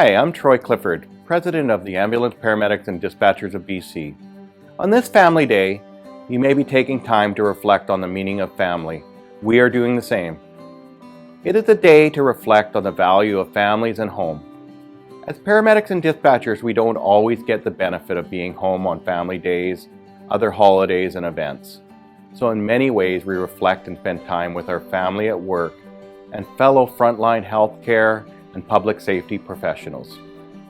Hi, I'm Troy Clifford, President of the Ambulance Paramedics and Dispatchers of BC. On this Family Day, you may be taking time to reflect on the meaning of family. We are doing the same. It is a day to reflect on the value of families and home. As paramedics and dispatchers, we don't always get the benefit of being home on family days, other holidays and events. So in many ways, we reflect and spend time with our family at work and fellow frontline healthcare and public safety professionals.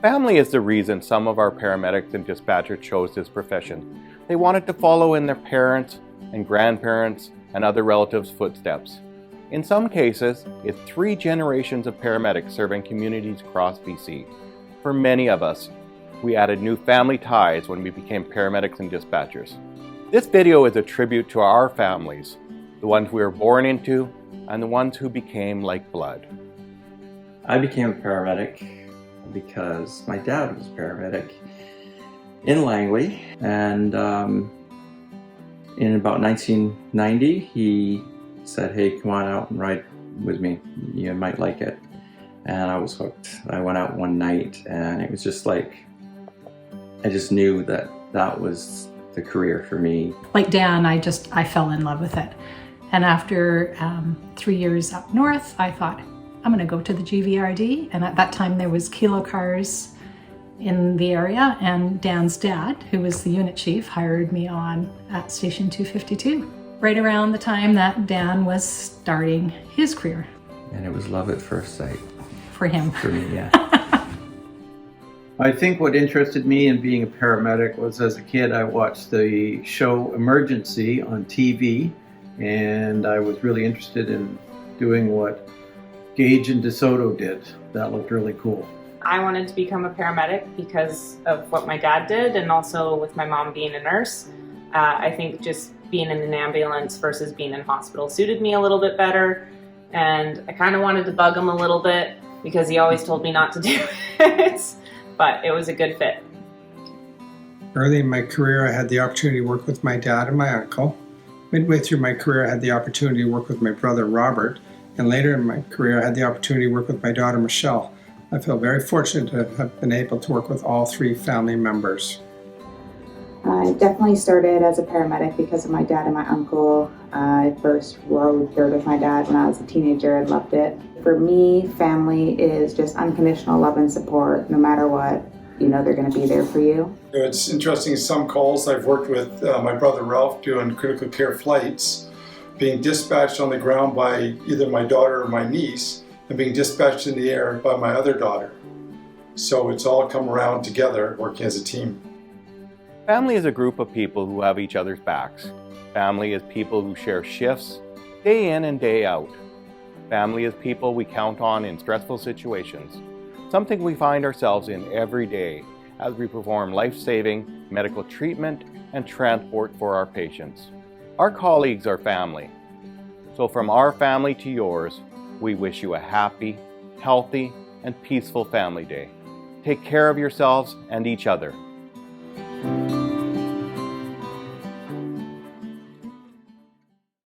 Family is the reason some of our paramedics and dispatchers chose this profession. They wanted to follow in their parents and grandparents and other relatives' footsteps. In some cases, it's 3 generations of paramedics serving communities across BC. For many of us, we added new family ties when we became paramedics and dispatchers. This video is a tribute to our families, the ones we were born into and the ones who became like blood. I became a paramedic because my dad was a paramedic in Langley, and in about 1990 he said, "Hey, come on out and ride with me, you might like it." And I was hooked. I went out one night and it was just like, I just knew that that was the career for me. Like Dan, I fell in love with it. And after 3 years up north, I thought, I'm going to go to the GVRD. And at that time there was kilo cars in the area, and Dan's dad, who was the unit chief, hired me on at Station 252, right around the time that Dan was starting his career. And it was love at first sight. For him. For me, yeah. I think what interested me in being a paramedic was, as a kid, I watched the show Emergency on TV, and I was really interested in doing what Gage and DeSoto did. That looked really cool. I wanted to become a paramedic because of what my dad did, and also with my mom being a nurse. I think just being in an ambulance versus being in hospital suited me a little bit better, and I kind of wanted to bug him a little bit because he always told me not to do it, but it was a good fit. Early in my career, I had the opportunity to work with my dad and my uncle. Midway through my career, I had the opportunity to work with my brother Robert, and later in my career, I had the opportunity to work with my daughter Michelle. I feel very fortunate to have been able to work with all 3 family members. I definitely started as a paramedic because of my dad and my uncle. I first rode dirt with my dad when I was a teenager and loved it. For me, family is just unconditional love and support. No matter what, you know they're going to be there for you. It's interesting, some calls I've worked with my brother Ralph doing critical care flights, being dispatched on the ground by either my daughter or my niece, and being dispatched in the air by my other daughter. So it's all come around together, working as a team. Family is a group of people who have each other's backs. Family is people who share shifts day in and day out. Family is people we count on in stressful situations, something we find ourselves in every day as we perform life-saving medical treatment and transport for our patients. Our colleagues are family. So from our family to yours, we wish you a happy, healthy, and peaceful Family Day. Take care of yourselves and each other.